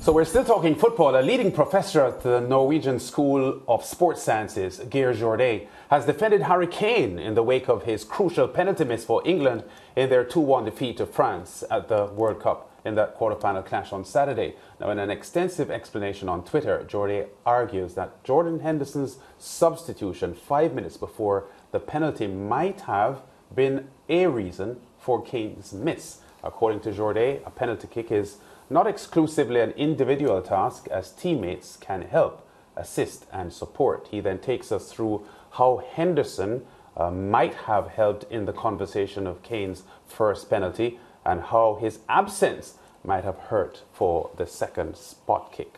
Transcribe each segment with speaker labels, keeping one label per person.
Speaker 1: So we're still talking football. A leading professor at the Norwegian School of Sports Sciences, Geir Jordet, has defended Harry Kane in the wake of his crucial penalty miss for England in their 2-1 defeat to France at the World Cup in that quarter-final clash on Saturday. Now, in an extensive explanation on Twitter, Jordet argues that Jordan Henderson's substitution 5 minutes before the penalty might have been a reason for Kane's miss. According to Jordet, a penalty kick is not exclusively an individual task, as teammates can help, assist and support. He then takes us through how Henderson might have helped in the conversation of Kane's first penalty and how his absence might have hurt for the second spot kick.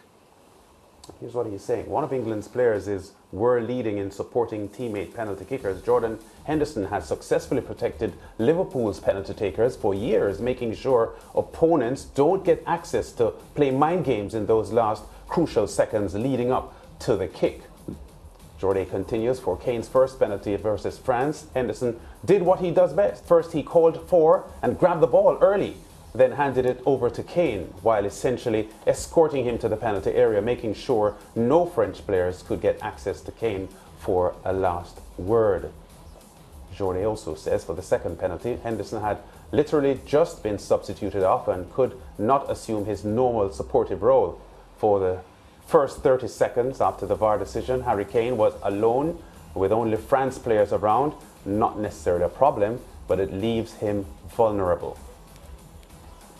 Speaker 1: Here's what he's saying. One of England's players is world leading in supporting teammate penalty kickers. Jordan Henderson has successfully protected Liverpool's penalty takers for years, making sure opponents don't get access to play mind games in those last crucial seconds leading up to the kick. Jordet continues, for Kane's first penalty versus France, Henderson did what he does best. First, he called for and grabbed the ball early, then handed it over to Kane, while essentially escorting him to the penalty area, making sure no French players could get access to Kane for a last word. Jordet also says for the second penalty, Henderson had literally just been substituted off and could not assume his normal supportive role. For the first 30 seconds after the VAR decision, Harry Kane was alone with only France players around. Not necessarily a problem, but it leaves him vulnerable.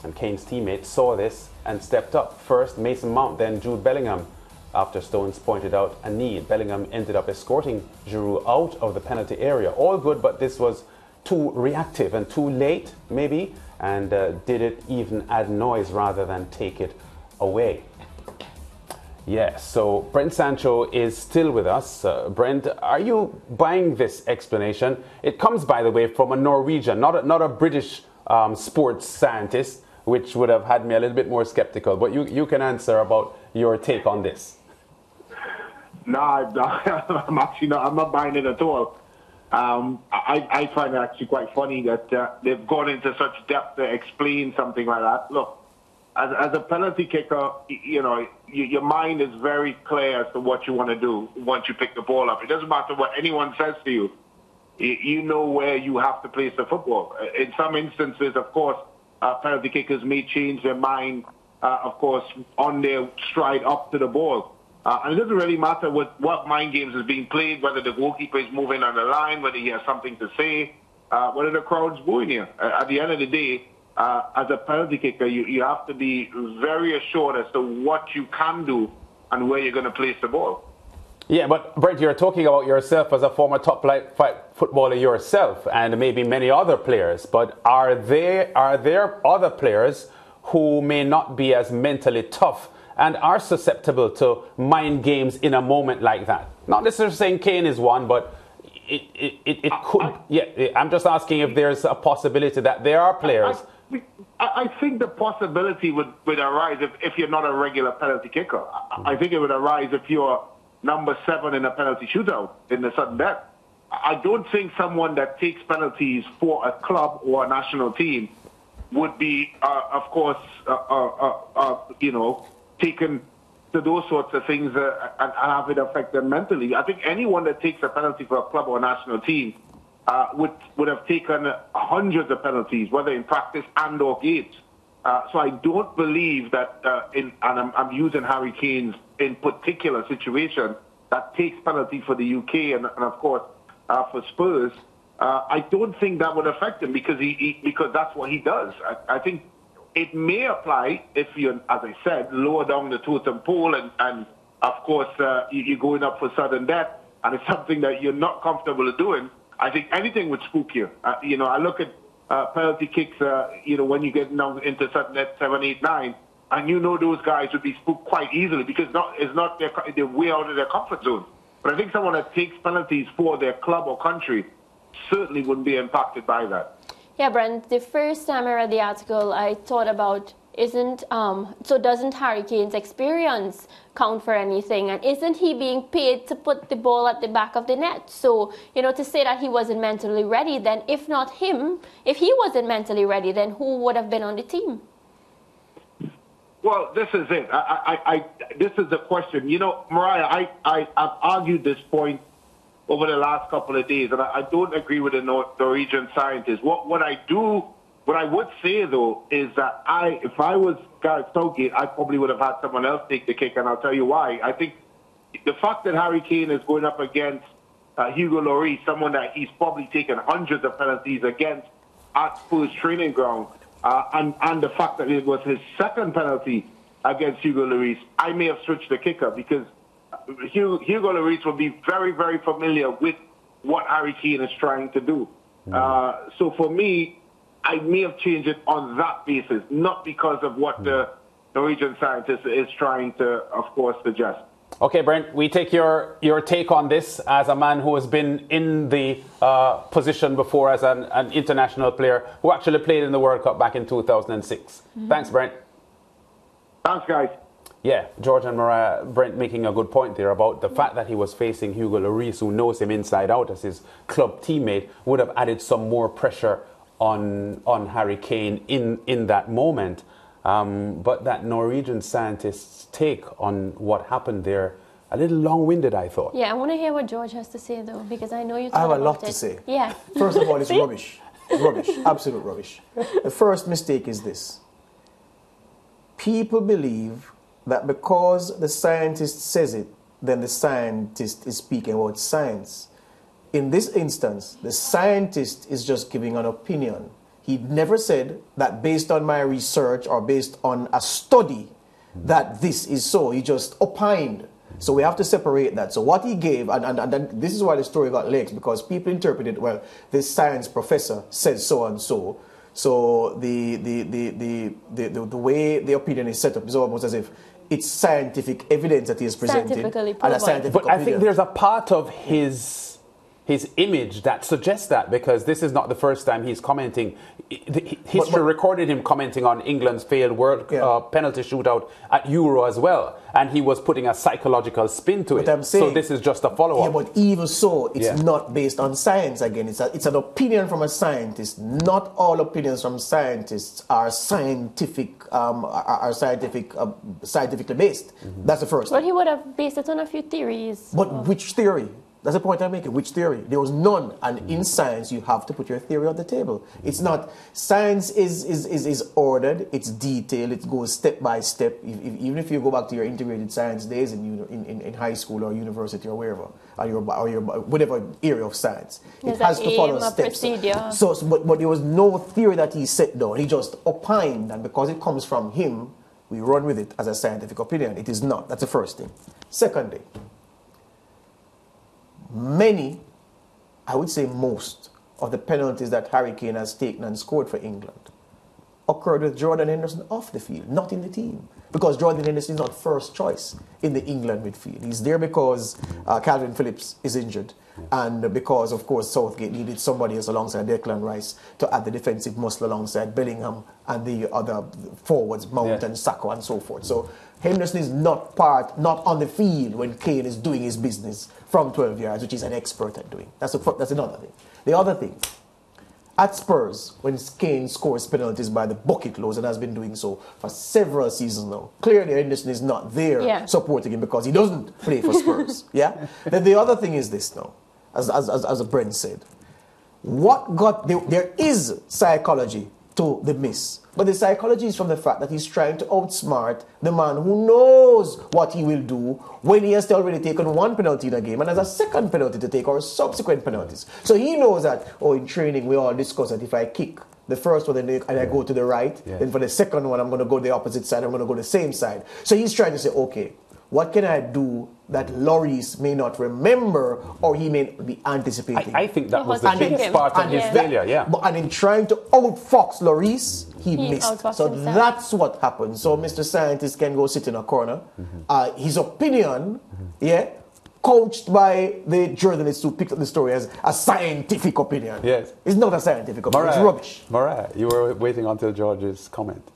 Speaker 1: And Kane's teammates saw this and stepped up. First Mason Mount, then Jude Bellingham. After Stones pointed out a need, Bellingham ended up escorting Giroud out of the penalty area. All good, but this was too reactive and too late, maybe, and did it even add noise rather than take it away? Yes, so Brent Sancho is still with us. Brent, are you buying this explanation? It comes, by the way, from a Norwegian, not a British sports scientist, which would have had me a little bit more skeptical. But you can answer about your take on this.
Speaker 2: No, I'm actually not. I'm not buying it at all. I find it actually quite funny that they've gone into such depth to explain something like that. Look, as a penalty kicker, you know, your mind is very clear as to what you want to do once you pick the ball up. It doesn't matter what anyone says to you. You know where you have to place the football. In some instances, of course, penalty kickers may change their mind, of course, on their stride up to the ball. And it doesn't really matter what mind games is being played, whether the goalkeeper is moving on the line, whether he has something to say, whether the crowd's booing you. At the end of the day, as a penalty kicker, you have to be very assured as to what you can do and where you're going to place the ball.
Speaker 1: Yeah, but Brent, you're talking about yourself as a former top-flight footballer yourself, and maybe many other players. But are there other players who may not be as mentally tough and are susceptible to mind games in a moment like that? Not necessarily saying Kane is one, but it could. Yeah, I'm just asking if there's a possibility that there are players.
Speaker 2: I think the possibility would arise if you're not a regular penalty kicker. I think it would arise if you're number 7 in a penalty shootout in the sudden death. I don't think someone that takes penalties for a club or a national team would be, of course, taken to those sorts of things and have it affect them mentally. I think anyone that takes a penalty for a club or a national team would have taken hundreds of penalties, whether in practice and or games. So I don't believe that, and I'm using Harry Kane's in particular situation, that takes penalty for the UK and of course for Spurs. I don't think that would affect him because that's what he does. I think it may apply if you're, as I said, lower down the totem pole and of course you're going up for sudden death and it's something that you're not comfortable doing. I think anything would spook you. I look at penalty kicks, when you get now into sudden death 7, 8, 9, and those guys would be spooked quite easily because it's not they're way out of their comfort zone. But I think someone that takes penalties for their club or country certainly wouldn't be impacted by that.
Speaker 3: Yeah, Brent, the first time I read the article, I thought about, doesn't Harry Kane's experience count for anything? And isn't he being paid to put the ball at the back of the net? So, to say that he wasn't mentally ready, then if not him, if he wasn't mentally ready, then who would have been on the team?
Speaker 2: Well, this is it. This is the question. You know, Mariah, I've argued this point over the last couple of days, and I don't agree with the Norwegian scientists. What I would say, though, is that if I was Gareth Southgate, I probably would have had someone else take the kick, and I'll tell you why. I think the fact that Harry Kane is going up against Hugo Lloris, someone that he's probably taken hundreds of penalties against at Spurs training ground, and the fact that it was his second penalty against Hugo Lloris, I may have switched the kicker because Hugo Lloris will be very, very familiar with what Harry Kane is trying to do. So for me, I may have changed it on that basis, not because of what the Norwegian scientist is trying to, of course, suggest.
Speaker 1: Okay, Brent, we take your take on this as a man who has been in the position before as an international player who actually played in the World Cup back in 2006. Thanks, Brent.
Speaker 2: Thanks, guys.
Speaker 1: Yeah, George and Mariah, Brent making a good point there about the fact that he was facing Hugo Lloris, who knows him inside out as his club teammate, would have added some more pressure on Harry Kane in that moment. But that Norwegian scientist's take on what happened there, a little long-winded, I thought.
Speaker 3: Yeah, I want to hear what George has to say, though, because I know you
Speaker 4: I have a
Speaker 3: about
Speaker 4: lot
Speaker 3: it.
Speaker 4: to say.
Speaker 3: Yeah.
Speaker 4: First of all, it's rubbish. Rubbish. Absolute rubbish. The first mistake is this. People believe that because the scientist says it, then the scientist is speaking about science. In this instance, the scientist is just giving an opinion. He never said that based on my research or based on a study that this is so. He just opined. So we have to separate that. So what he gave, and then this is why the story got legs, because people interpreted, well, this science professor says so and so. So the way the opinion is set up is almost as if it's scientific evidence that he is presenting.
Speaker 3: Scientifically
Speaker 4: And a scientific
Speaker 1: But
Speaker 4: opinion.
Speaker 1: I think there's a part of his image that suggests that, because this is not the first time he's commenting. History recorded him commenting on England's failed World penalty shootout at Euro as well, and he was putting a psychological spin to it.
Speaker 4: I'm saying,
Speaker 1: so this is just a follow-up.
Speaker 4: Yeah, but even so, it's not based on science again. It's an opinion from a scientist. Not all opinions from scientists are scientifically based. That's the first.
Speaker 3: But he would have based it on a few theories.
Speaker 4: But which theory? That's the point I'm making. Which theory? There was none. And in science, you have to put your theory on the table. It's not, science is ordered, it's detailed, it goes step by step. Even if you go back to your integrated science days in high school or university or wherever, or your whatever area of science,
Speaker 3: There's
Speaker 4: it has to follow steps. But there was no theory that he set down. He just opined, and because it comes from him, we run with it as a scientific opinion. It is not. That's the first thing. Secondly, many, I would say most, of the penalties that Harry Kane has taken and scored for England occurred with Jordan Henderson off the field, not in the team. Because Jordan Henderson is not first choice in the England midfield. He's there because Calvin Phillips is injured, and because, of course, Southgate needed somebody else alongside Declan Rice to add the defensive muscle alongside Bellingham and the other forwards, Mount and Saka and so forth. So Henderson is not on the field when Kane is doing his business from 12 yards, which he's an expert at doing. That's another thing. The other thing, at Spurs, when Kane scores penalties by the bucket loads and has been doing so for several seasons now, clearly Henderson is not there supporting him because he doesn't play for Spurs. Then the other thing is this now, as Brent said. There is psychology to the miss. But the psychology is from the fact that he's trying to outsmart the man who knows what he will do when he has already taken one penalty in a game and has a second penalty to take or subsequent penalties. So he knows that, in training we all discuss that if I kick the first one and I go to the right, then for the second one I'm going to go to the opposite side, I'm going to go to the same side. So he's trying to say, okay, what can I do that Lloris may not remember or he may be anticipating?
Speaker 1: I think that was the biggest part of his failure,
Speaker 4: And in trying to outfox Lloris, he missed. So that's what happened. So Mr. Scientist can go sit in a corner. His opinion, coached by the journalists who picked up the story as a scientific opinion.
Speaker 1: Yes.
Speaker 4: It's not a scientific opinion. It's rubbish.
Speaker 1: Mariah, you were waiting until George's comment.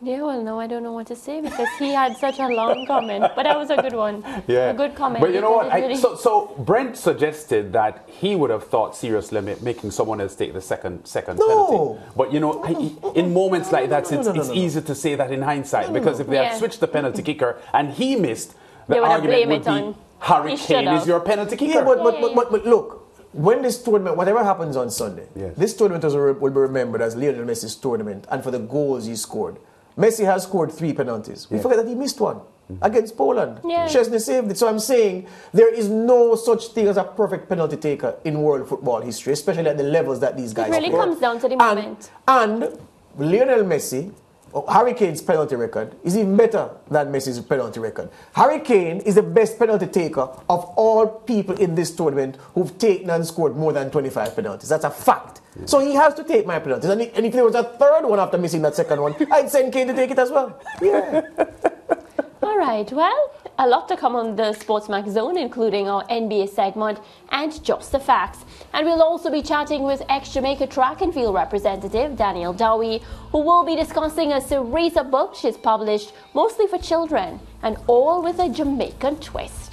Speaker 3: Yeah, well, no, I don't know what to say because he had such a long comment, but that was a good one.
Speaker 1: Yeah.
Speaker 3: A good comment.
Speaker 1: But you know what?
Speaker 3: Really...
Speaker 1: So Brent suggested that he would have thought seriously making someone else take the second penalty. But you know, in moments like that, it's easy to say that in hindsight because if they had switched the penalty kicker and he missed, the argument would be Harry Kane is your penalty kicker.
Speaker 4: Yeah, but look, when this tournament, whatever happens on Sunday, this tournament will be remembered as Lionel Messi's tournament and for the goals he scored. Messi has scored 3 penalties. We forget that he missed one against Poland. Chesney saved it. So I'm saying there is no such thing as a perfect penalty taker in world football history, especially at the levels that these guys
Speaker 3: It really comes down to the moment.
Speaker 4: And Lionel Messi, Harry Kane's penalty record is even better than Messi's penalty record. Harry Kane is the best penalty taker of all people in this tournament who've taken and scored more than 25 penalties. That's a fact. So he has to take my penalties. And if there was a third one after missing that second one, I'd send Kane to take it as well. Yeah.
Speaker 3: All right, well, a lot to come on the SportsMax zone, including our NBA segment and Just the Facts. And we'll also be chatting with ex-Jamaica track and field representative Danielle Dowie, who will be discussing a series of books she's published mostly for children, and all with a Jamaican twist.